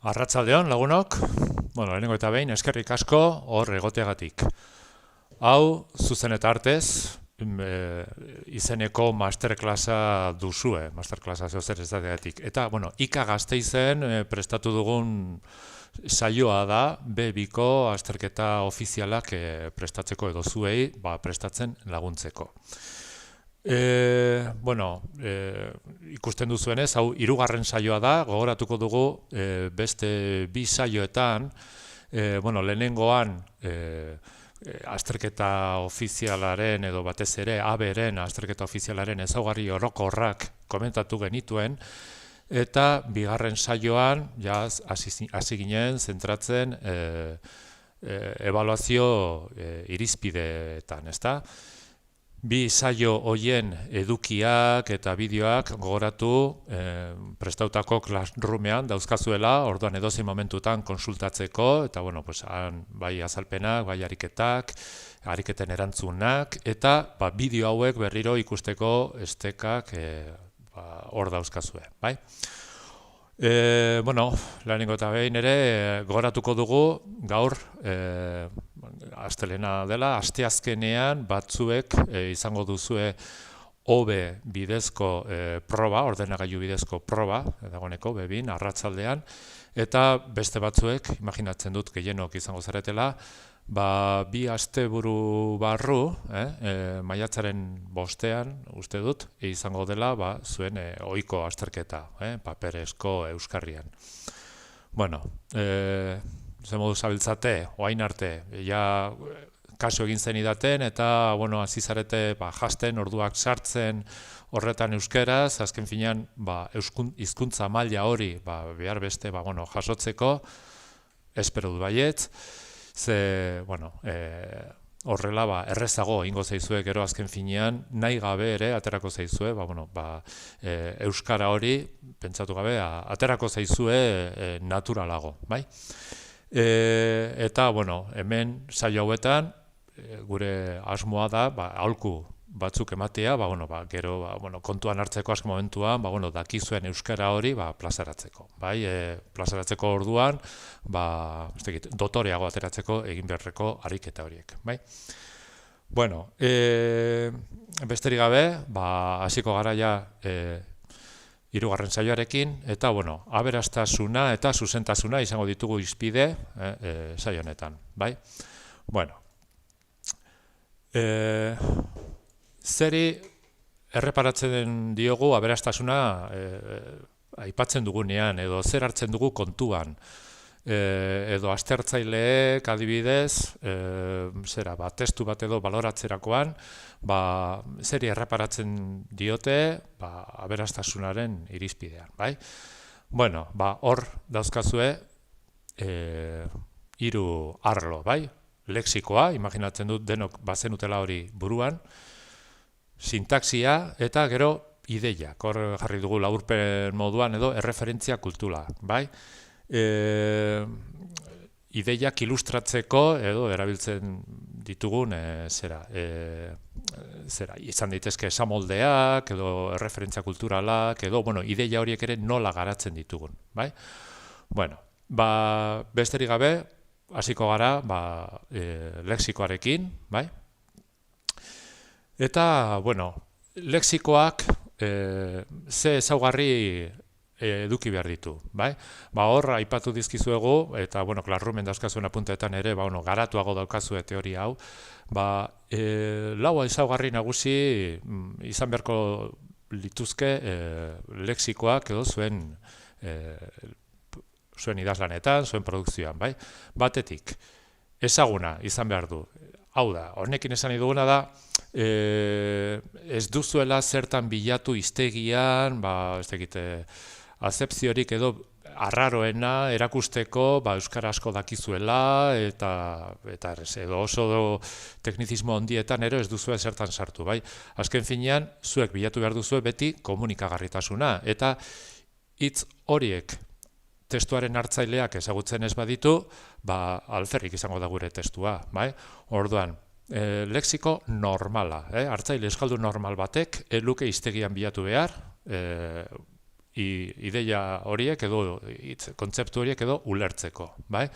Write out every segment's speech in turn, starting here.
Arratsaldeon lagunok, lehenengo eta behin eskerrik asko hor egoteagatik. Hau, zuzen eta artez, izeneko masterklasa duzue, masterklasa zehozer ez dategatik. Eta, Ika Gasteizen prestatu dugun saioa da, B2ko azterketa ofizialak prestatzeko edo zuei, prestatzen laguntzeko. Ikusten duzuenez, hau hirugarren saioa da, gogoratuko dugu beste bi saioetan, lehenengoan azterketa ofizialaren edo batez ere ABren azterketa ofizialaren ezaugarri orokorrak komentatu genituen, eta bigarren saioan hasi ginen zentratzen ebaluazio irizpideetan, ezta? Bi saio hoien edukiak eta bideoak gogoratu prestautako Classroomean dauzkazuela, orduan edozein momentutan konsultatzeko, eta bai azalpenak, bai ariketen erantzunak, eta bideo hauek berriro ikusteko estekak hor dauzkazue, bai? Lehenengo eta behin ere gogoratuko dugu gaur astelena dela, asteazkenean batzuek izango duzue OBE bidezko proba, ordenagailu bidezko proba, dagoeneko B2 arratsaldean, eta beste batzuek, imaginatzen dut gehienok izango zaretela, bi asteburu barru, maiatzaren 5ean, uste dut, izango dela zuen ohiko azterketa, paperezko euskarrian. Ze modu zabiltzate, oain arte, kasu egin zen idaten, eta hasi zarete jasten, orduak sartzen horretan euskeraz, azken finean hizkuntza maila hori behar beste jasotzeko, espero du baietz, ze, horrela errezago ingo zaizue gero azken finean, nahi gabe ere aterako zaizue, euskara hori, pentsatu gabe, aterako zaizue naturalago, bai? Eta, hemen saio hauetan, gure asmoa da, aholku batzuk ematea, gero kontuan hartzeko azken momentuan, dakizuen euskara hori plazaratzeko. Plazaratzeko orduan, dotoreago ateratzeko egin beharreko ariketa horiek. Besterik gabe, hasiko gara ja hirugarren saioarekin, eta aberastasuna eta zuzentasuna izango ditugu hizpide saio honetan. Zeri erreparatzen diogu aberastasuna aipatzen dugunean, edo zer hartzen dugu kontuan, edo aztertzaileek adibidez, testu bat edo baloratzerakoan, zeri erreparatzen diote aberastasunaren irizpidean. Hor dauzkazue 3 arlo, lexikoa, imaginatzen dut denok bazenutela hori buruan, sintaxia eta gero ideiak, hor jarri dugu laburpen moduan edo erreferentzia kultura, ideiak ilustratzeko edo erabiltzen ditugun izan daitezke esamoldeak edo erreferentzia kulturalak edo ideia horiek ere nola garatzen ditugun, besterik gabe hasiko gara lexikoarekin, eta lexikoak ze ezaugarri eduki behar ditu. Hor, aipatu dizkizuegu, eta Classroomen dauzkazuen apunteetan ere, garatuago daukazue teoria hau, lau ezaugarri nagusi izan beharko lituzke lexikoak edo zuen idazlanetan, zuen produkzioan. Batetik, ezaguna izan behar du. Hau da, honekin esan duguna da, ez duzuela zertan bilatu hiztegian, azepziorik edo arraroena erakusteko euskara asko dakizuela eta edo oso teknizismo handietan ere ez duzue zertan sartu. Azken finean, zuek bilatu behar duzue beti komunikagarritasuna eta hitz horiek testuaren hartzaileak ezagutzen ez baditu, alferrik izango da gure testua. Orduan, lexiko normala, hartzaile euskaldun normal batek luke hiztegian bilatu behar ideia horiek edo kontzeptu horiek edo ulertzeko, bai?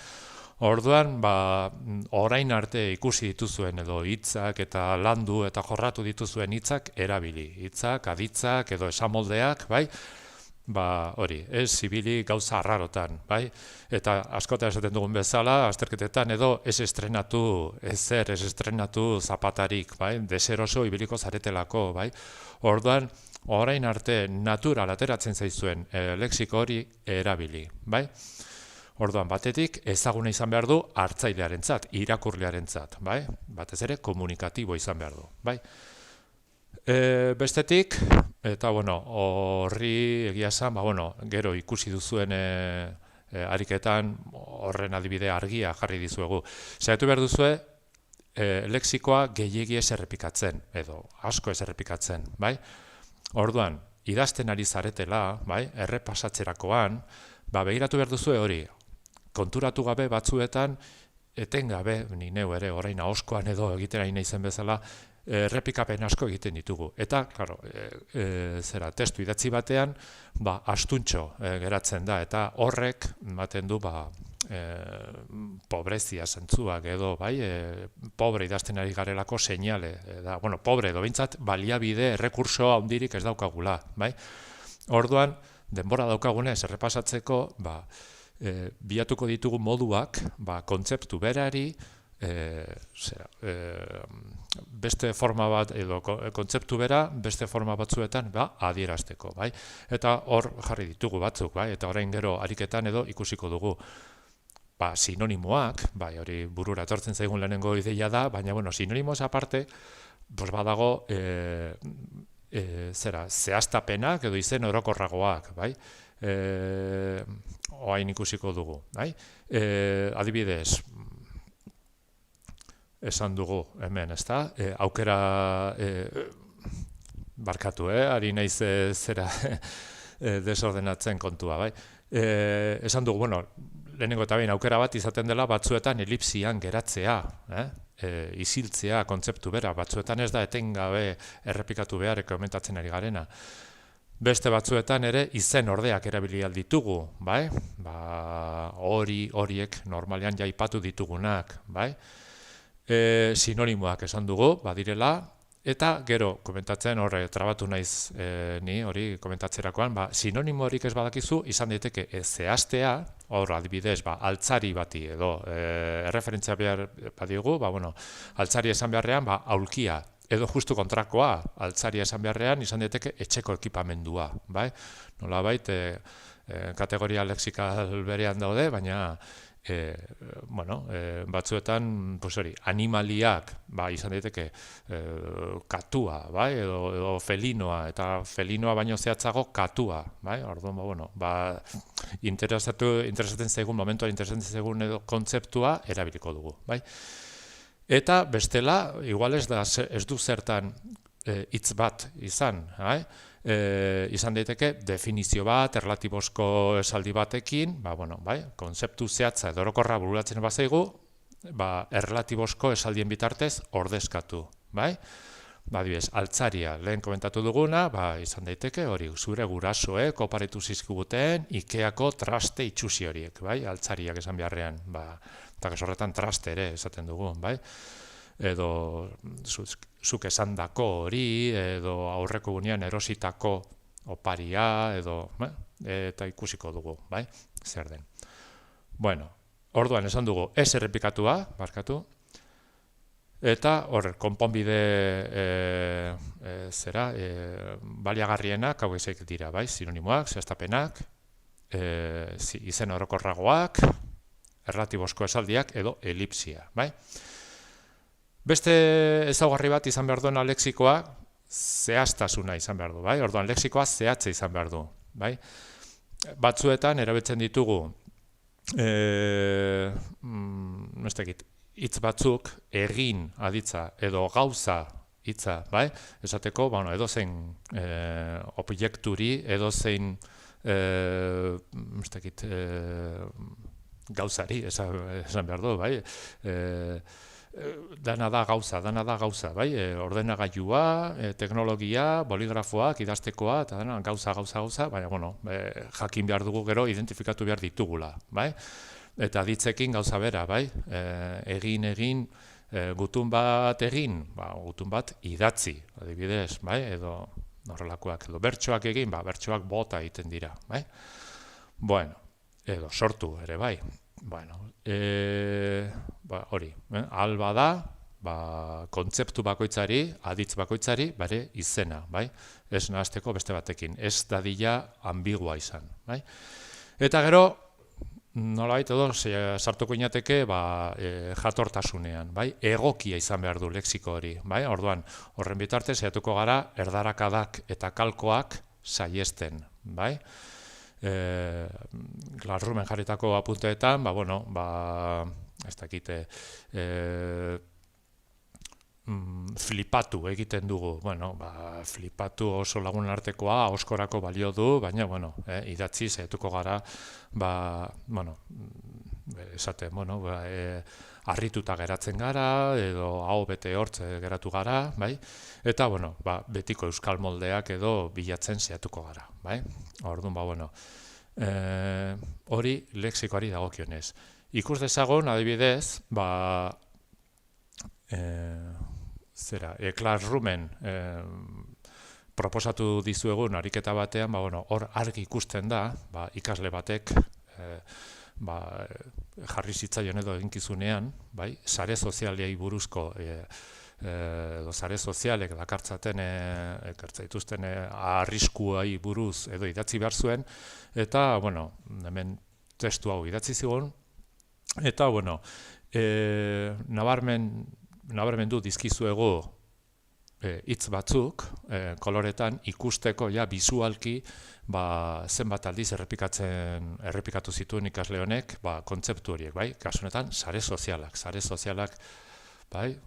Orduan, orain arte ikusi dituzuen edo hitzak eta landu eta jorratu dituzuen hitzak erabili. Hitzak, aditzak edo esamoldeak, bai? Hori, ez ibili gauza arrarotan, bai? Eta askotan esaten dugun bezala, azterketetan edo ez estrenatu zapatarik, bai? Deseroso ibiliko zaretelako, bai? Orduan, orain arte natural ateratzen zaizuen lexiko hori erabili, bai? Orduan, batetik ezaguna izan behar du hartzailearentzat, irakurlearentzat, bai? Batez ere komunikatibo izan behar du, bai? Bestetik, eta horri egia esan, gero ikusi duzuen ariketan horren adibide argia jarri dizuegu. Saiatu behar duzue, lexikoa gehiegi ez errepikatzen, edo asko ez errepikatzen, bai? Orduan, idazten ari zaretela, bai? Errepasatzerakoan, begiratu behar duzue hori, konturatu gabe batzuetan, etengabe, ni neu ere, orain ahoskoan edo egiten ari naizen bezala, errepikapen asko egiten ditugu. Eta, klaro, testu idatzi batean, astuntxo geratzen da, eta horrek ematen du, pobrezia zentzuak edo, bai, pobre idazten ari garelako seinale, pobre edo bintzat baliabide errekurso handirik ez daukagula, bai. Orduan, denbora daukagunez errepasatzeko, bilatuko ditugu moduak, kontzeptu berari, beste forma bat edo kontzeptu bera beste forma batzuetan adierazteko, bai? Eta hor jarri ditugu batzuk, bai? Eta orain gero ariketan edo ikusiko dugu sinonimoak, bai, hori burura etortzen zaigun lehenengo ideia da, baina sinonimoz aparte, badago zehaztapenak edo izen orokorragoak, bai? Oain ikusiko dugu, bai? Adibidez, esan dugu hemen, ezta? Aukera barkatu, ari naiz desordenatzen kontua, bai? Esan dugu, lehenengo eta behin aukera bat izaten dela batzuetan elipsian geratzea, isiltzea kontzeptu bera, batzuetan ez da etengabe errepikatu behar komentatzen ari garena. Beste batzuetan ere izen ordeak erabili ditugu, bai? Horiek normalean jaipatu ditugunak, bai? Sinonimoak esan dugu, badirela, eta gero komentatzen horre trabatu naiz ni hori komentatzerakoan, sinonimo horik ez badakizu izan daiteke zehaztea, hor adibidez, altzari bati edo erreferentzia behar badiogu, altzari esan beharrean, aulkia, edo justu kontrakoa, altzari esan beharrean izan daiteke etxeko ekipamendua, bai? Nolabait, kategoria lexikal berean daude, baina batzuetan, animaliak, izan daiteke katua, bai? Edo felinoa, eta felinoa baino zehatzago katua, bai? Orduan, interesatzen zaigun, momentuan interesatzen zaigun edo kontzeptua erabiliko dugu, bai? Eta bestela, igual ez du zertan hitz bat izan, izan daiteke definizio bat, erlatibozko esaldi batekin, kontzeptu zehatza edo orokorra bururatzen bazaigu, erlatibozko esaldien bitartez ordezkatu, bai? Adibidez, altzaria, lehen komentatu duguna, izan daiteke hori, zure gurasoek oparitu zizkiguten Ikeako traste itxusi horiek, bai? Altzariak esan beharrean, eta horretan traste ere esaten dugu, bai? Edo zuk esandako hori, edo aurreko gunean erositako oparia, eta ikusiko dugu, bai? Zer den. Orduan esan dugu, ez errepikatua, barkatu, eta konponbide baliagarrienak hau ezek dira, bai? Sinonimoak, zehaztapenak, izen orokorragoak, erlatibozko esaldiak edo elipsia, bai? Beste ezaugarri bat izan behar duena lexikoa, zehaztasuna izan behar du, bai? Orduan, lexikoa zehatza izan behar du, bai? Batzuetan erabiltzen ditugu hitz batzuk egin aditza edo gauza hitza, bai? Esateko, edozein objekturi, edozein gauzari esan behar du, bai? dana da gauza, bai? Ordenagailua, teknologia, boligrafoak, idaztekoa, eta dana gauza, baina, bueno, jakin behar dugu gero identifikatu behar ditugula, bai? Eta ditzekin gauza bera, bai? Egin, gutun bat egin, gutun bat idatzi, adibidez, bai? Edo horrelakoak, edo bertsoak egin, bertsoak bota egiten dira, bai? Bueno, edo sortu ere, bai? Bueno, hori, alba da, kontzeptu bakoitzari, aditz bakoitzari, bare izena, bai? Ez nahazteko beste batekin, ez dadila ambigua izan, bai? Eta gero, nolabait edo, sartuko inateke, jatortasunean, bai? Egokia izan behar du lexiko hori, bai? Orduan, horren bitartez, saiatuko gara, erdarakadak eta kalkoak saiesten, bai? Glassroomen jarritako apunteetan, ez dakite, flipatu egiten dugu. Flipatu oso lagun artekoa, oskorako balio du, baina, idatzi saiatuko gara, harrituta geratzen gara, edo hau bete hortz geratu gara, bai? Eta, betiko euskal moldeak edo bilatzen saiatuko gara, bai? Orduan, hori lexikoari dagokionez. Ikus dezagun, adibidez, Classroomen proposatu dizuegun ariketa batean, hor argi ikusten da, ikasle batek jarri zitzaion edo eginkizunean, sare sozialei buruzko edo sare sozialek dakartzaituzten arriskuai buruz edo idatzi behar zuen, eta, hemen testu hau idatzi zigun, eta, nabarmendu dizkizuegu hitz batzuk, koloretan ikusteko bisualki zenbat aldiz errepikatu zituen ikasle honek kontzeptu horiek, bai? Kasu honetan, sare sozialak, bai?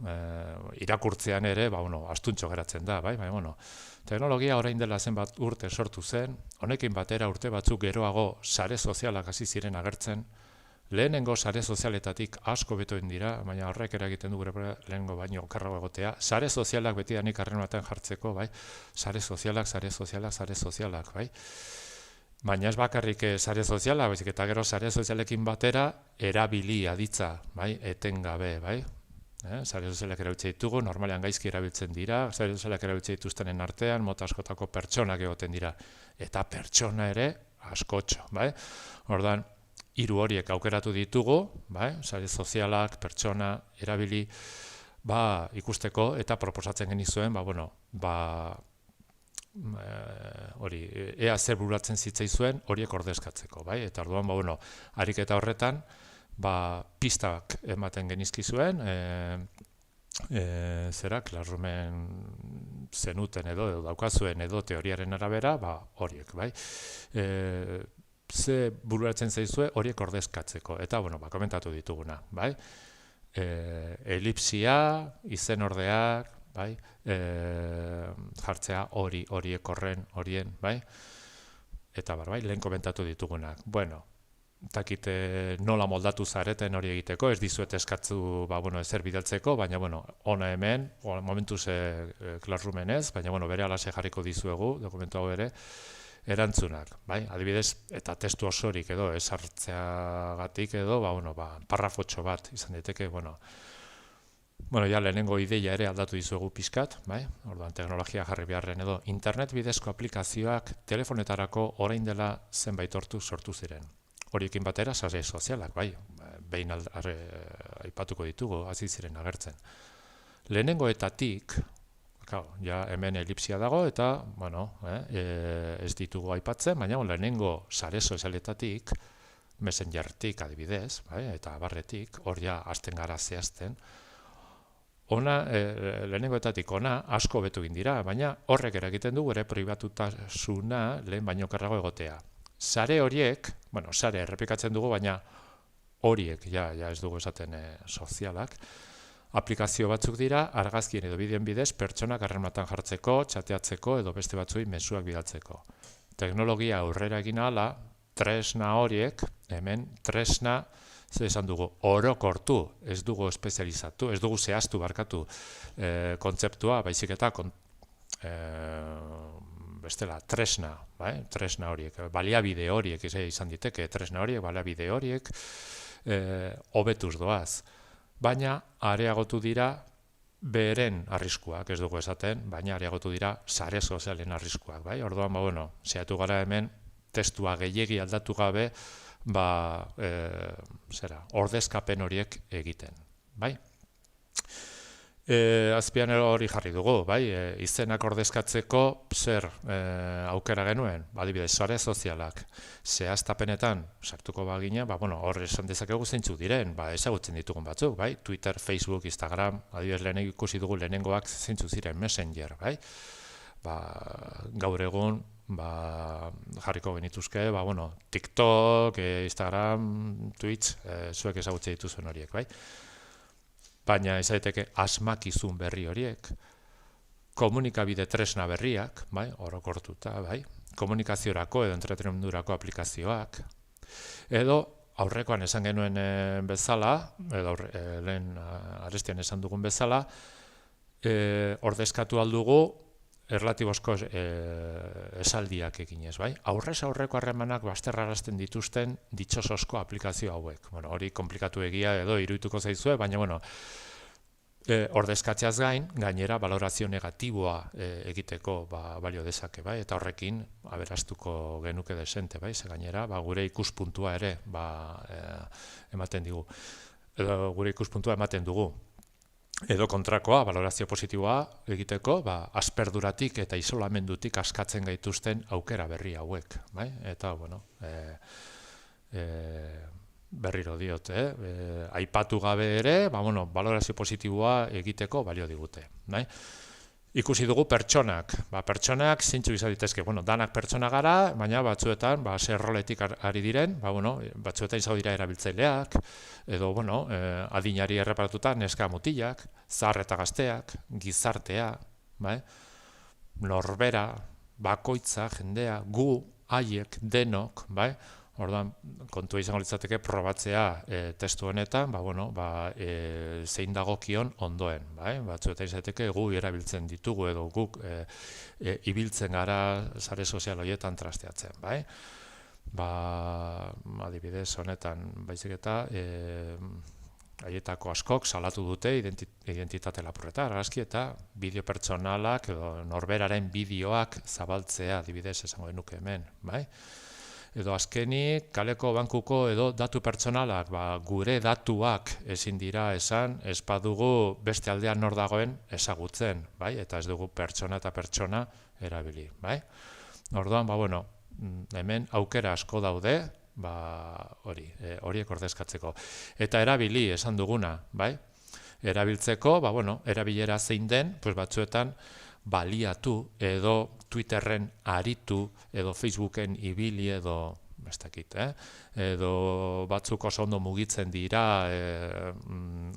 Irakurtzean ere, astuntxo geratzen da, bai? Teknologia orain dela zenbat urte sortu zen, honekin batera urte batzuk geroago sare sozialak hasi ziren agertzen, lehenengo sare sozialetatik asko betoen dira, baina horrek eragiten du gure lehenengo baino okerrago egotea. Sare sozialak beti danik harrematen jartzeko, bai? Sare sozialak, bai? Baina ez bakarrik sare sozialak, baizik eta gero sare sozialekin batera erabili aditza, bai? Etengabe, bai? Sare sozialak erabiltzen ditugu, normalean gaizki erabiltzen dira, sare sozialak erabiltzen dituztenen artean, mota askotako pertsonak egoten dira, eta pertsona ere askotxo, bai? Ordan, hiru horiek aukeratu ditugu, sare sozialak, pertsona, erabili, ikusteko eta proposatzen genizuen, hori, ea zer bururatzen zitzaizuen horiek ordezkatzeko, eta orduan, ariketa horretan, pistak ematen genizkizuen, Classroomen zenuten edo daukazuen edo teoriaren arabera, horiek, bai? Ze bururatzen zaizue horiek ordezkatzeko, eta, komentatu dituguna, bai? Elipsia, izen ordeak, bai? Jartzea horiek horien, bai? Eta, bai, lehen komentatu ditugunak. Takite nola moldatu zareten hori egiteko, ez dizuet eskatzu ezer bidaltzeko, baina ona hemen, momentuz Classroomen ez, baina bere alase jarriko dizuegu, dokumentu hau ere, erantzunak, bai? Adibidez, eta testu osorik edo, esartzeagatik edo, parrafotxo bat izan daiteke, lehenengo ideia ere aldatu dizuegu pixkat, bai? Orduan, teknologia jarri beharren edo, internet bidezko aplikazioak telefonetarako orain dela zenbait sortu ziren. Horiekin batera, sare sozialak, bai? Behin aipatuko ditugu, hasi ziren agertzen. Lehenengoetatik, hemen elipsia dago eta, ez ditugu aipatzen, baina lehenengo sare sozialetatik, Messengertik adibidez, eta barretik, hor hasten gara zehazten, lehenengoetatik asko betu dira, baina horrek eragiten du gure pribatutasuna lehen baino okerrago egotea. Sare horiek, sare errepikatzen dugu, baina horiek, ez dugu esaten sozialak, aplikazio batzuk dira, argazkien edo bideoen bidez, pertsonak harremanetan jartzeko, txateatzeko edo beste batzuei mezuak bidaltzeko. Teknologia aurrera egin ahala, tresna horiek, hemen tresna ze esan dugu, orokortu, ez dugu espezializatu, ez dugu zehaztu barkatu kontzeptua, baizik eta bestela, tresna, tresna horiek, baliabide horiek izan diteke, tresna horiek, baliabide horiek, hobetuz doaz. Baina, areagotu dira, beren arriskuak, ez dugu esaten, baina areagotu dira sare sozialen arriskuak, bai? Orduan, saiatu gara hemen, testua gehiegi aldatu gabe, ordezkapen horiek egiten, bai? Azpian hori jarri dugu, bai? Izenak ordezkatzeko zer aukera genuen, adibidez, sare sozialak, zehaztapenetan sartuko bagina, hor esan dezakegu zeintzuk diren, ezagutzen ditugun batzuk, bai? Twitter, Facebook, Instagram, adibidez lehenek ikusi dugu lehenengoak zeintzuk ziren, Messenger, bai? Gaur egun, jarriko genituzke, TikTok, Instagram, Twitch, zuek ezagutzen dituzuen horiek, bai? Baina ez daiteke asmakizun berri horiek, komunikabide tresna berriak, orokortuta, komunikaziorako edo entretenimendurako aplikazioak, edo aurrekoan esan genuen bezala, edo lehen arestian esan dugun bezala, ordezkatu aldugu erlatibozko esaldiak eginez, bai? Aurrez aurreko harremanak bazterrarazten dituzten ditxosozko aplikazio hauek. Hori komplikatu egia edo irudituko zaizue, baina, ordezkatzeaz gainera valorazio negatiboa egiteko balio dezake, bai? Eta horrekin aberastuko genuke desente, bai? Ze gainera, gure ikuspuntua ere ematen digu. Edo gure ikuspuntua ematen dugu. Edo kontrakoa, valorazio positiboa egiteko, asperduratik eta isolamendutik askatzen gaituzten aukera berri hauek. Eta, berriro diot, aipatu gabe ere, valorazio positiboa egiteko balio digute. Ikusi dugu pertsonak. Pertsonak zintzu izan ditezke, danak pertsona gara, baina batzuetan, zer roletik ari diren, batzuetan izan dira erabiltzaileak, edo, adinari erreparatuta neska mutilak, zahar eta gazteak, gizartea, norbera, bakoitza, jendea, gu, haiek, denok, orduan, kontua izango litzateke probatzea testu honetan, zein dagokion ondoen, batzuetan izateke gu erabiltzen ditugu edo guk ibiltzen gara sare sozial horietan trasteatzen, adibidez honetan, baizik eta haietako askok salatu dute identitate lapurreta, argazki eta bideo pertsonalak edo norberaren bideoak zabaltzea, adibidez esango genuke hemen, edo azkenik, kaleko bankuko edo datu pertsonalak, gure datuak ezin dira esan, ez badugu beste aldean nor dagoen ezagutzen, eta ez dugu pertsona eta pertsona erabili, Orduan, hemen aukera asko daude, horiek ordezkatzeko. Eta erabili esan duguna, erabiltzeko, erabilera zein den, batzuetan, baliatu edo Twitterren aritu edo Facebooken ibili edo edo batzuk oso ondo mugitzen dira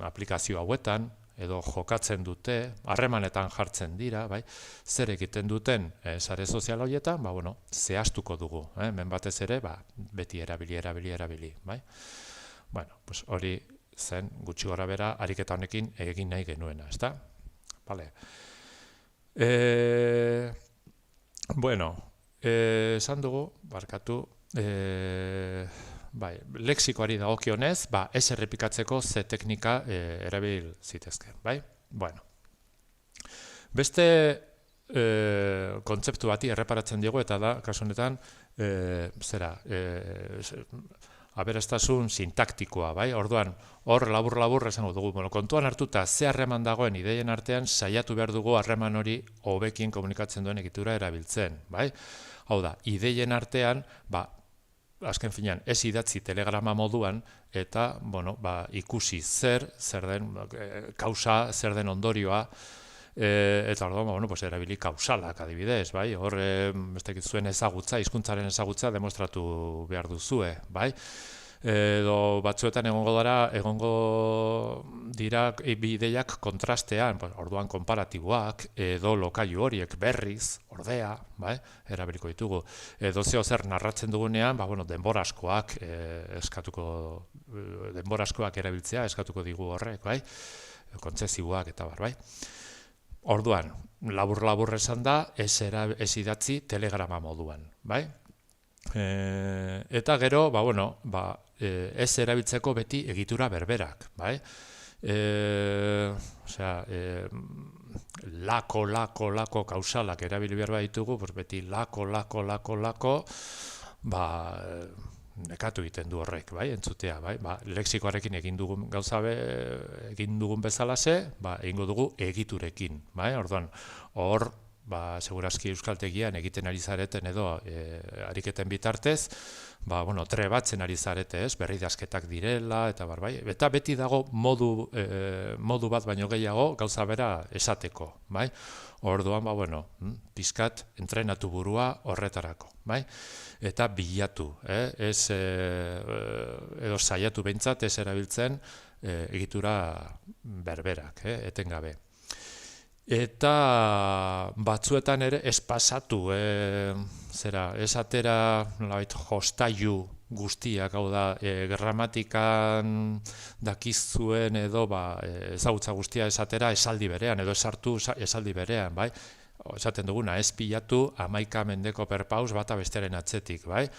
aplikazio hauetan edo jokatzen dute, harremanetan jartzen dira, zer egiten duten sare sozial horietan, zehaztuko dugu, hemen batez ere, beti erabili. Hori zen gutxi gora bera ariketa honekin egin nahi genuena, ezta? Bale. Esan dugu, barkatu, lexikoari dagokionez, ez errepikatzeko ze teknika erabil zitezken, Beste kontzeptu bati erreparatzen digu eta da, kasu honetan, aberastasun sintaktikoa, Orduan, hor labur-labur esango dugu, kontuan hartuta ze harreman dagoen ideien artean saiatu behar dugu harreman hori hobekien komunikatzen duen egitura erabiltzen, Hau da, ideien artean, azken finean, ez idatzi telegrama moduan, eta, ikusi zer den, kausa, zer den ondorioa, eta orduan, erabili kausalak adibidez, hor, zuen ezagutza, hizkuntzaren ezagutza demostratu behar duzue, edo batzuetan egongo dira bideiak kontrastean, orduan konparatiboak, edo lokailu horiek berriz, ordea, bai, erabiliko ditugu. Edo zer narratzen dugunean, denbora askoak denbora askoak erabiltzea eskatuko digu horrek, bai, kontzesiboak eta bai. Orduan, labur esan da, ez idatzi telegrama moduan, bai? Eta gero, ez erabiltzeko beti egitura berberak, bai? Lako kausalak erabili behar ditugu, beti lako, nekatu egiten du horrek, bai, entzutea, bai, lexikoarekin egin dugun egin dugun bezalaxe, egingo dugu egiturekin, bai, orduan, hor, segurazki euskaltegian egiten ari zareten edo ariketen bitartez, trebatzen ari zarete, ez, berridazketak direla, eta bai, eta beti dago modu bat baino gehiago gauza bera esateko, bai, orduan, pizkat entrenatu burua horretarako, bai, eta bilatu, edo saiatu behintzat ez erabiltzen egitura berberak, etengabe. Eta batzuetan ere ez pasatu, ez atera jostailu guztiak, hau da, gramatikan dakizuen edo ezagutza guztia esatera esaldi berean, edo esartu esaldi berean, bai? Esaten duguna, ez pilatu 11 mendeko perpaus bata bestearen atzetik, bai?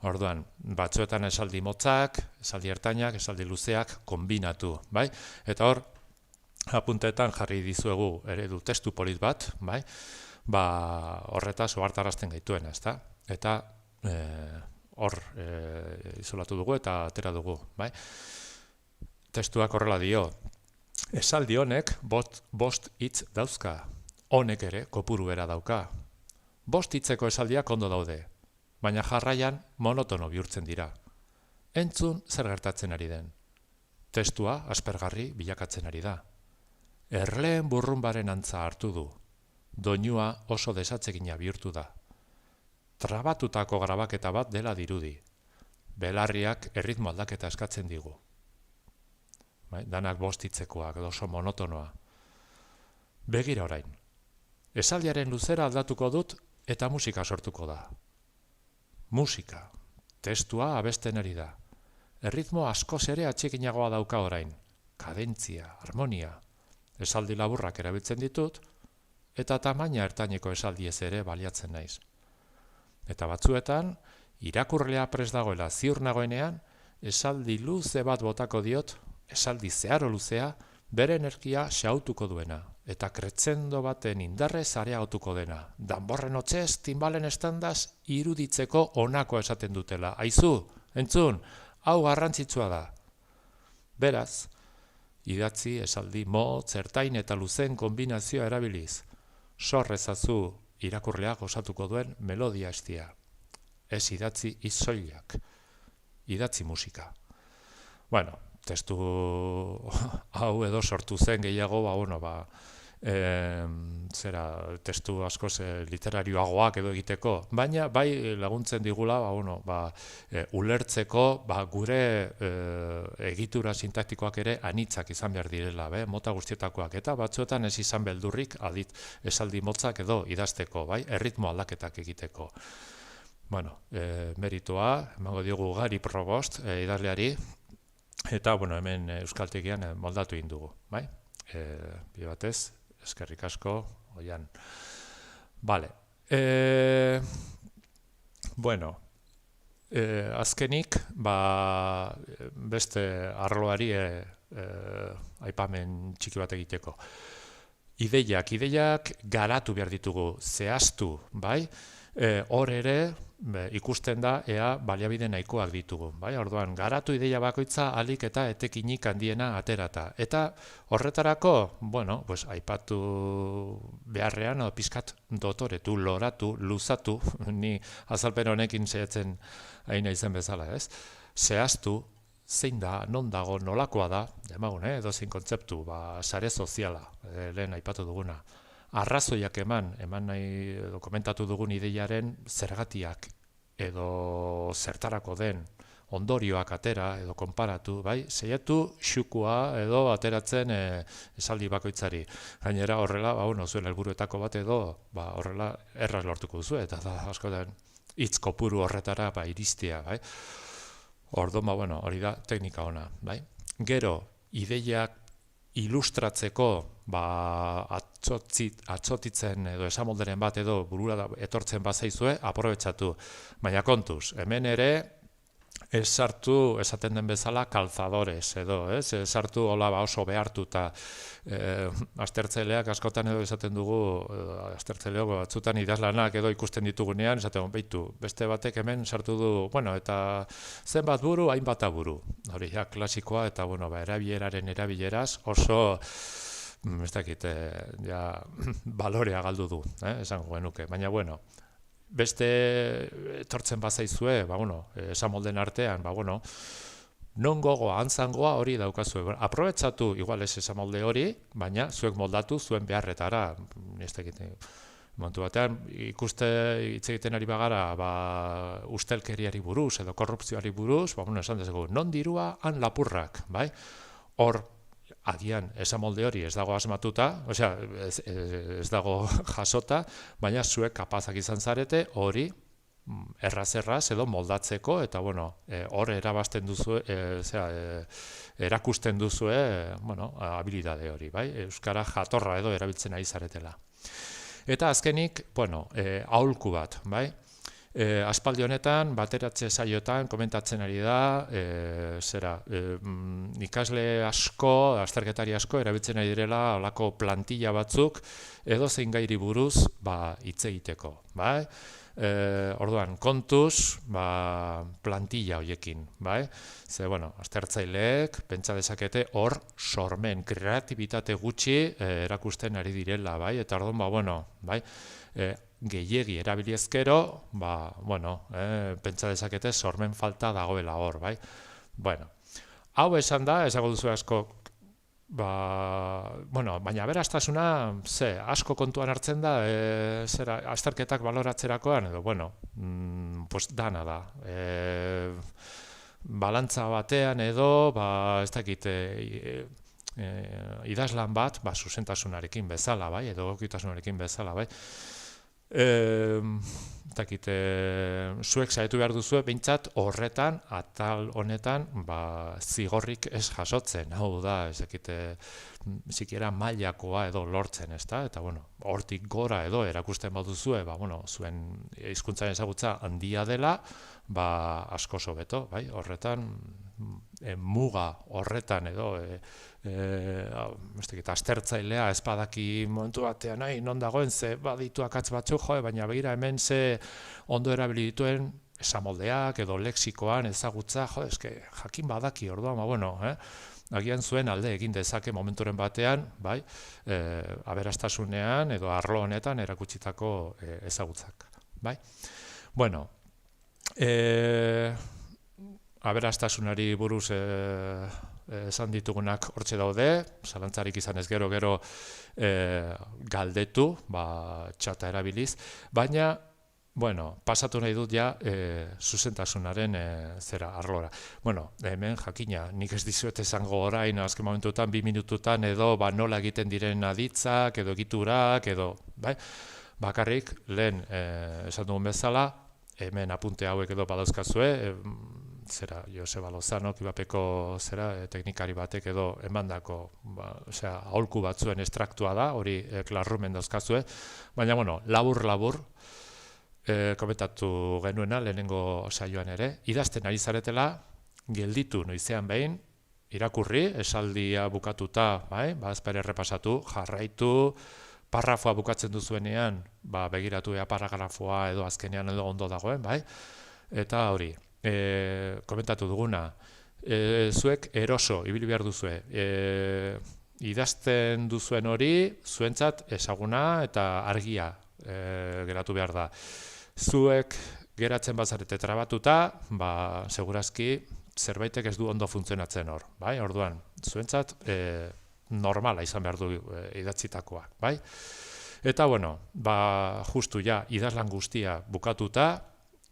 Orduan, batzuetan esaldi motzak, esaldi ertainak, esaldi luzeak kombinatu, bai? Eta hor, apuntetan jarri dizuegu eredu testu polit bat, bai? Horretaz ohartarazten gaituena, ezta? Eta hor isolatu dugu eta atera dugu, bai? Testuak horrela dio, esaldi honek bost hitz dauzka. Honek ere, kopuru bera dauka. 5 hitzeko esaldiak ondo daude, baina jarraian monotono bihurtzen dira. Entzun zer gertatzen ari den. Testua aspergarri bilakatzen ari da. Erleen burrunbaren antza hartu du. Doinua oso desatsegina bihurtu da. Trabatutako grabaketa bat dela dirudi. Belarriak erritmo aldaketa eskatzen digu. Danak 5 hitzekoak, oso monotonoa. Begira orain. Esaldiaren luzera aldatuko dut eta musika sortuko da. Musika. Testua abesten ari da. Erritmo askoz ere atseginagoa dauka orain. Kadentzia, harmonia. Esaldi laburrak erabiltzen ditut, eta tamaina ertaineko esaldiez ere baliatzen naiz. Eta batzuetan, irakurlea prest dagoela ziur nagoenean, esaldi luze bat botako diot, esaldi zeharo luzea, bere energia xautuko duena, eta kretzendo baten indarrez areagotuko dena. Danborren hotzez, timbalen estandaz, iruditzeko honako esaten dutela. Aizu, entzun, hau garrantzitsua da. Beraz, idatzi esaldi motz, ertain eta luzen kombinazioa erabiliz. Sorrezazu irakurleak osatuko duen melodia estia. Ez idatzi izoiak. Idatzi musika. Testu hau edo sortu zen gehiago, testu askoz literarioagoak edo egiteko, baina bai laguntzen digula, ulertzeko gure egitura sintaktikoak ere anitzak izan behar direla, mota guztietakoak, eta batzuetan ez izan beldurrik esaldi motzak edo idazteko, erritmo aldaketak egiteko. Meritoa, emango diogu Gari Probost idazleari, eta, hemen euskaltegian moldatu egin dugu, bai? Bi batez, eskerrik asko, oian. Bale. Azkenik, beste arloari aipamen txiki bat egiteko. Ideiak garatu behar ditugu, zehaztu, bai? Hor ere, ikusten da ea baliabide nahikoak ditugu. Orduan, garatu ideia bakoitza alik eta etekinik handiena aterata. Eta horretarako, aipatu beharrean, pizkat dotoretu, loratu, luzatu, ni azalpen honekin zehatzen haina izen bezala, ez? Zehaztu, zein da, non dago, nolakoa da, edozein kontzeptu, sare soziala, lehen aipatu duguna. Arrazoiak eman nahi komentatu dugun ideiaren zergatiak edo zertarako den ondorioak atera edo konparatu, bai? Saiatu xukua edo ateratzen esaldi bakoitzari. Gainera horrela, zuen helburuetako bat edo, horrela erraz lortuko duzu, eta da askotan hitz kopuru horretara iristea, bai? Orduan, hori da teknika ona, bai? Gero, ideiak ilustratzeko atzotitzen edo esamolderen bat edo burura etortzen bazaizue, aprobetxatu. Baina kontuz, hemen ere ez sartu esaten den bezala calzadores edo, ez sartu hola oso behartuta. Aztertzaileak askotan edo esaten dugu, aztertzaileok batzutan idazlanak edo ikusten ditugunean, esaten beitu, beste batek hemen sartu du, eta zenbat buru, hainbat buru. Hori ja klasikoa eta erabileraren erabileraz oso ez dakit, balorea galdu du, esango genuke, baina beste etortzen bazaizue, esamolden artean, non gogoa, antzangoa hori daukazue. Aprobetxatu, igual ez esamolde hori, baina zuek moldatu zuen beharretara. Ez dakit, momentu batean, hitz egiten ari bagara, ustelkeriari buruz edo korrupzioari buruz, esan dezagun, non dirua, han lapurrak, bai? Hor, agian esamolde hori ez dago asmatuta, ez dago jasota, baina zuek kapazak izan zarete hori erraz edo moldatzeko, eta hor erakusten duzue habilidade hori, bai? Euskara jatorra edo erabiltzen ari zaretela. Eta azkenik, aholku bat, bai? Aspaldi honetan, bateratze saioetan komentatzen ari da, ikasle asko, azterketari asko, erabiltzen ari direla holako plantilla batzuk, edo zein gairi buruz hitz egiteko. Orduan, kontuz, plantilla horiekin. Ze, aztertzaileek, pentsa dezakete, hor sormen, kreatibitate gutxi erakusten ari direla, eta orduan, gehiegi erabiliezkero, pentsa dezakete sormen falta dagoela hor, bai? Hau esan da, esango duzu asko, baina aberastasuna, asko kontuan hartzen da, azterketak baloratzerakoan, edo, dana da. Balantza batean edo, ez dakit, idazlan bat, zuzentasunarekin bezala, bai, edo egokitasunarekin bezala, bai. Zuek saiatu behar duzue, behintzat horretan, atal honetan, zigorrik ez jasotzen, hau da, sikiera mailakoa edo lortzen, ezta? Eta, hortik gora edo erakusten baduzue, zuen hizkuntzaren ezagutza handia dela, asko hobeto, bai? Horretan, muga horretan edo, aztertzailea espadaki momentu batean, non dagoen ze baditu akatz batzuk, baina begira hemen ze ondo erabili dituen esamoldeak edo lexikoan ezagutza, jakin badaki orduan, agian zuen alde egin dezake momenturen batean, bai, aberastasunean edo arlo honetan erakutsitako ezagutzak, bai. Aberastasunari buruz esan ditugunak hortxe daude, zalantzarik izan ez gero galdetu, txata erabiliz, baina, pasatu nahi dut ja zuzentasunaren arlora. Hemen jakina, nik ez dizuet esango orain, azken momentutan, 2 minututan, edo nola egiten diren aditzak, edo egiturak, edo, bakarrik, lehen esan dugun bezala, hemen apunte hauek edo badauzkazue, Joseba Lozano, Kibapeko teknikari batek edo emandako aholku batzuen estraktua da, hori klarrumen dauzkazue, baina, labur, komentatu genuena, lehenengo saioan ere, idazten ari zaretela, gelditu noizean behin, irakurri, esaldia bukatuta, bazpere errepasatu, jarraitu, parrafoa bukatzen duzuenean, begiratu paragrafoa edo azkenean edo ondo dagoen, eta hori, komentatu duguna, zuek eroso, ibili behar duzue, idazten duzuen hori, zuentzat ezaguna eta argia geratu behar da. Zuek geratzen bazarete trabatuta, segurazki zerbaitek ez du ondo funtzionatzen hor, orduan, zuentzat normala izan behar du idatzitakoak, Eta, justu ja, idazlan guztia bukatuta,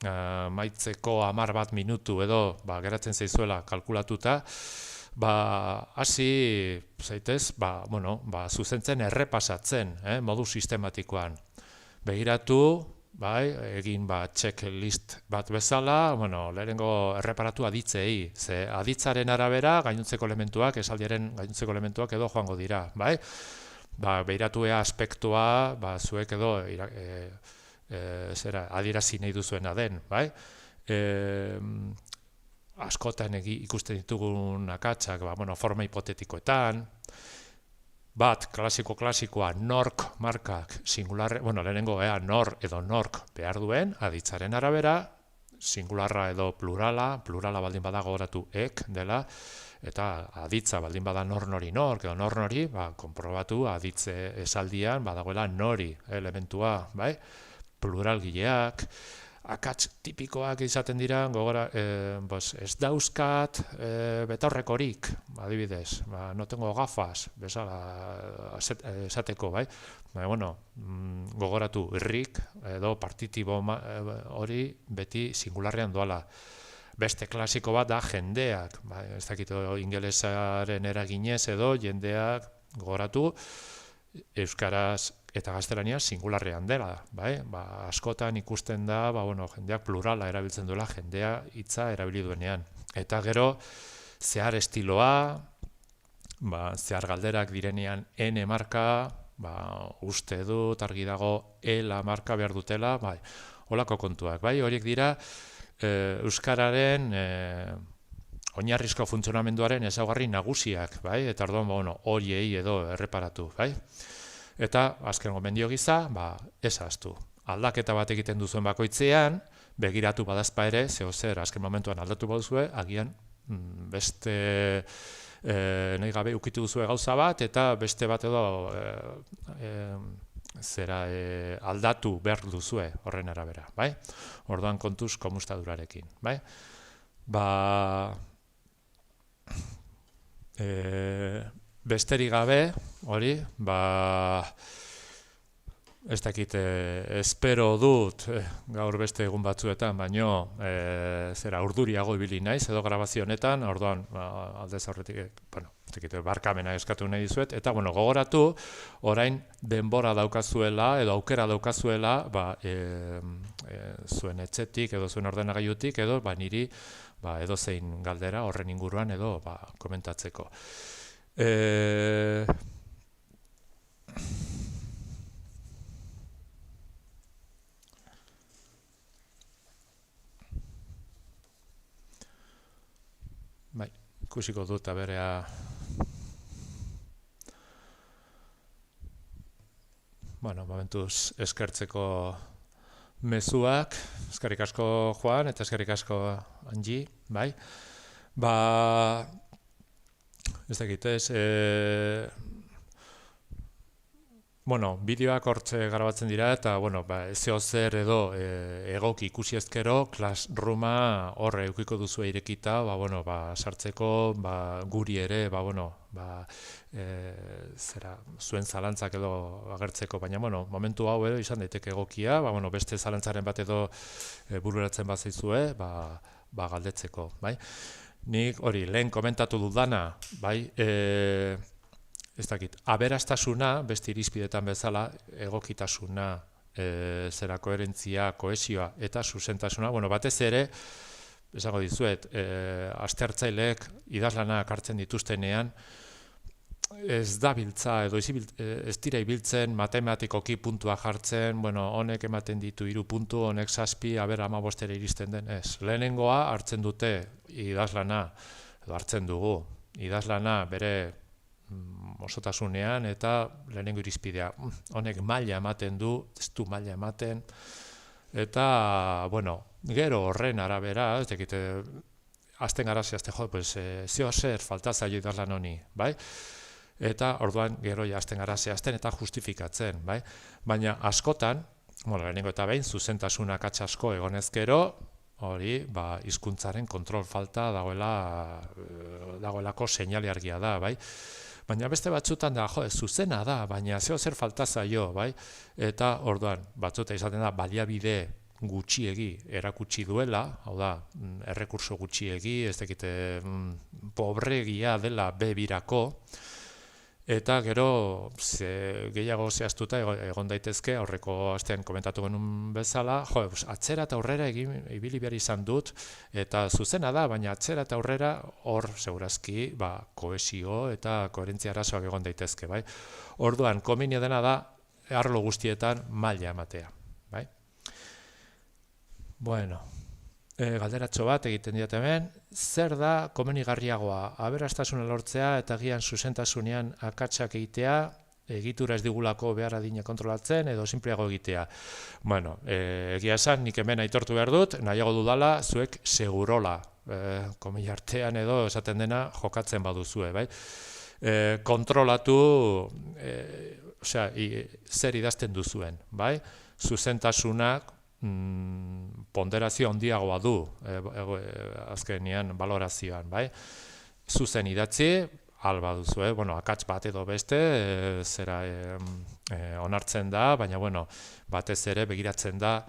maitzeko 10 minutu edo geratzen zaizuela kalkulatuta, hasi zaitez, zuzentzen errepasatzen, modu sistematikoan. Begiratu, egin checklist bat bezala, lehenengo erreparatu aditzei, ze aditzaren arabera gainontzeko elementuak, esaldiaren gainontzeko elementuak edo joango dira, begiratu aspektua, zuek edo adierazi nahi duzuena den, askotan ikusten ditugun akatsak, forma hipotetikoetan, klasikoa nork markak singularre, lehenengo nor edo nork behar duen, aditzaren arabera, singularra edo plurala baldin badago gogoratu ek dela, eta aditza baldin bada nori nork edo nori, konprobatu aditze esaldian badagoela nori elementua, pluralgileak, akats tipikoak izaten dira, ez dauzkat betaurrekorik, adibidez, no tengo gafas, bezala esateko, gogoratu irrik edo partitibo hori beti singularrean doala. Beste klasiko bat da jendeak, ez dakit ingelesaren eraginez edo jendeak gogoratu, euskaraz eta gaztelaniaz singularrean dela, askotan ikusten da, jendeak plurala erabiltzen duela, jendea hitza erabili duenean. Eta gero, zehar estiloa, zehar galderak direnean N marka, uste dut, argi dago, L marka behar dutela, holako kontuak, horiek dira, euskararen oinarrizko funtzionamenduaren ezaugarri nagusiak, eta orduan, horiei edo erreparatu, Eta, azken gomendio giza, ez ahaztu. Aldaketa bat egiten duzuen bakoitzean, begiratu badazpa ere, zer, azken momentuan aldatu baduzue, agian beste nahi gabe ukitu duzue gauza bat, eta beste bat edo aldatu behar duzue horren arabera, Orduan kontuz komustadurarekin, Besterik gabe, hori, ez dakit, espero dut gaur beste egun batzuetan, baino urduriago ibili naiz edo grabazio honetan, orduan aldez aurretik, barkamena eskatu nahi dizuet, eta gogoratu, orain denbora daukazuela edo aukera daukazuela, zuen etxetik edo zuen ordenagailutik edo niri edo zein galdera horren inguruan edo komentatzeko. Ikusiko dut aberea momentuz eskertzeko mezuak, eskerrik asko Juan eta eskerrik asko Angi, ez dakit, bideoak hortze garabatzen dira eta, zeo zer edo egoki ikusi ezkero, Classrooma horre eukiko duzu irekita, sartzeko, guri ere, zuen zalantzak edo agertzeko, baina, momentu hau edo izan daiteke egokia, beste zalantzaren bat edo bururatzen bat zaizue, galdetzeko, Nik hori lehen komentatu dudana, ez dakit, aberastasuna, beste irizpidetan bezala, egokitasuna, koherentzia, kohesioa eta zuzentasuna, batez ere, esango dizuet, aztertzaileek idazlanak hartzen dituztenean, ez da biltza edo ez dira ibiltzen matematikoki puntua jartzen, honek ematen ditu 3 puntu, honek 7, 15 iristen den, ez. Lehenengoa hartzen dute idazlana, edo hartzen dugu, idazlana bere osotasunean eta lehenengo irizpidea, honek maila ematen du, ez du maila ematen, eta, gero horren arabera, ez dakit, azten gara zehazte, zeo zer falta zaio idazlan honi, Eta orduan gero jazten gara zehazten eta justifikatzen, Baina askotan, lehenengo eta behin, zuzentasunak atxasko egonez gero, hori, hizkuntzaren kontrol falta dagoelako seinale argia da, Baina beste batzutan da, zuzena da, baina zeo zer falta zaio, Eta orduan, batzuta izaten da, baliabide gutxiegi erakutsi duela, hau da, errekurso gutxiegi, ez dakite pobregia dela B-birako, eta gero gehiago zehaztuta egon daitezke, aurreko astean komentatu genuen bezala, atzera eta aurrera ibili behar izan dut, eta zuzena da, baina atzera eta aurrera hor segurazki kohesio eta koherentzia arazoak egon daitezke. Bai? Orduan, komenio dena da, arlo guztietan maila ematea. Bai? Bueno, galderatxo bat egiten diat hemen, zer da komenigarriagoa, aberastasuna lortzea eta gian zuzentasunean akatsak egitea, egitura ez digulako behar adina kontrolatzen edo sinpleago egitea. Bueno, egia esan, nik hemen aitortu behar dut, nahiago dudala, zuek segurola, komeni artean edo esaten dena jokatzen baduzue, bai? Kontrolatu, zer idazten duzuen, bai? Zuzentasunak, ponderazio handiagoa du azkenean balorazioan, bai? Zuzen idatzi, alba duzu, akats bat edo beste, zera onartzen da, baina batez ere begiratzen da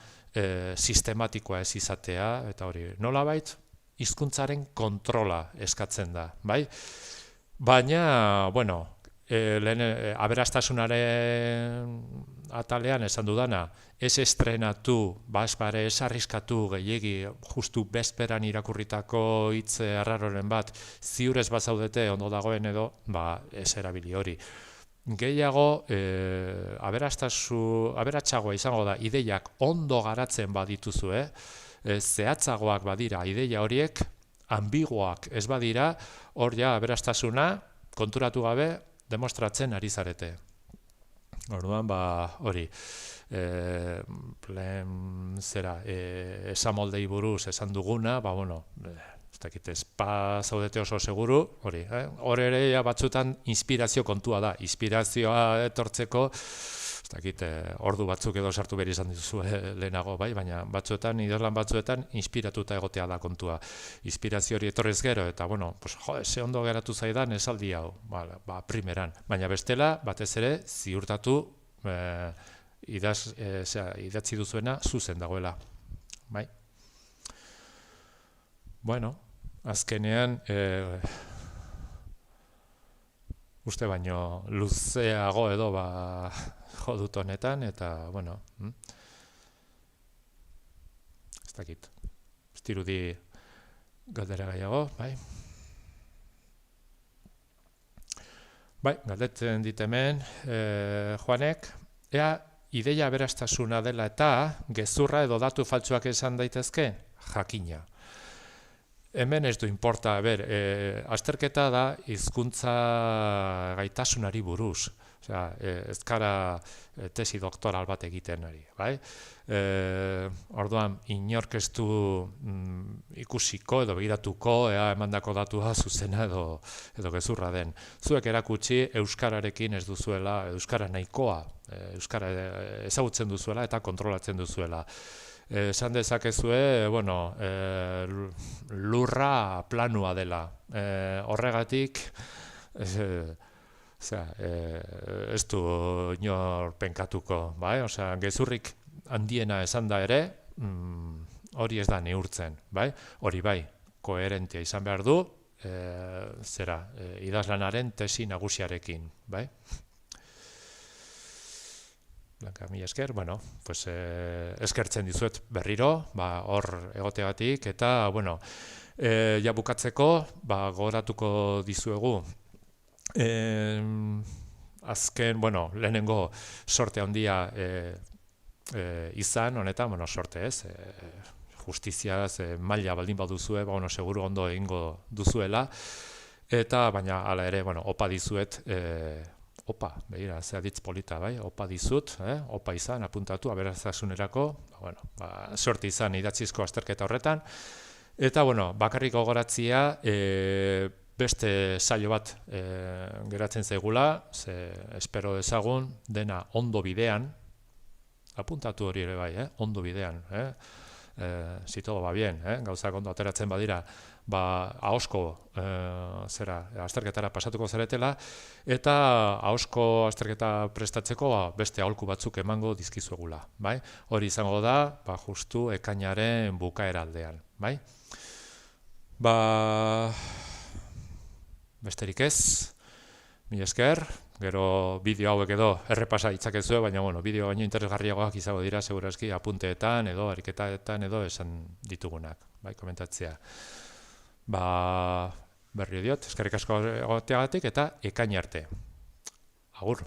sistematikoa ez izatea, eta hori nolabait hizkuntzaren kontrola eskatzen da, bai? Baina, lehen aberastasunaren atalean esan dudana, ez estrenatu, basbare ez arriskatu gehiegi, justu bezperan irakurritako hitz arraroren bat, ziurez bazaudete ondo dagoen edo, ez erabili hori. Gehiago, aberatsagoa izango da, ideiak ondo garatzen badituzu, zehatzagoak badira ideia horiek, ambiguoak ez badira, hor ja aberastasuna konturatu gabe demostratzen ari zarete. Orduan, hori, esamoldei buruz esan duguna, ez dakit ez zaudete oso seguru, hori, hor ere batzutan inspirazio kontua da, inspirazioa etortzeko, ez dakit, ordu batzuk edo sartu behar izan dizu lehenago, bai, baina batzuetan, idazlan batzuetan, inspiratuta egotea da kontua. Inspirazio hori etorrez gero, eta, ze ondo geratu zaidan esaldi hau, primeran. Baina bestela, batez ere, ziurtatu idatzi duzuena zuzen dagoela. Bai? Azkenean, uste baino luzeago edo jo dut honetan, eta, ez dakit, ez dirudi galdera gehiago, bai? Bai, galdetzen dit hemen, Juanek, ea ideia aberastasuna dela eta gezurra edo datu faltsuak esan daitezke? Jakina. Hemen ez du inporta, azterketa da hizkuntza gaitasunari buruz. Ez gara tesi doktoral bat egiten ari, bai? Orduan, inork ez du ikusiko edo begiratuko emandako datua zuzena edo gezurra den. Zuek erakutsi euskararekin ez duzuela, euskara nahikoa, euskara ezagutzen duzuela eta kontrolatzen duzuela. Esan dezakezue, lurra planua dela. Horregatik, ez du inor penkatuko, bai? Gezurrik handiena esan da ere, hori ez da neurtzen, bai? Hori bai, koherentia izan behar du, idazlanaren tesi nagusiarekin, bai? Blanka, mila esker, eskertzen dizuet berriro, hor egoteagatik, eta, ja bukatzeko, gogoratuko dizuegu, azken, lehenengo sorte handia izan, honetan, sorte ez, justiziaz maila baldin baduzue, seguru ondo egingo duzuela, eta, baina, hala ere, opa dizuet, opa, behira, zea ditz polita, bai, opa dizut, opa izan, apuntatu, aberastasunerako, sorte izan idatzizko azterketa horretan, eta, bakarrik gogoratzia, beste saio bat geratzen zaigula, espero dezagun, dena ondo bidean, apuntatu hori ere bai, ondo bidean, si todo va bien, gauzak ondo ateratzen badira, ahosko azterketara pasatuko zaretela, eta ahosko azterketa prestatzeko beste aholku batzuk emango dizkizuegula, bai? Hori izango da, justu ekainaren bukaera aldean, bai? Besterik ez, mila esker, gero bideo hauek edo errepasa ditzakezue, baina bideo baino interesgarriagoak izango dira segurazki apunteetan edo ariketetan edo esan ditugunak, bai, komentatzea. Berri diot, eskerrik asko egoteagatik eta ekain arte. Agur.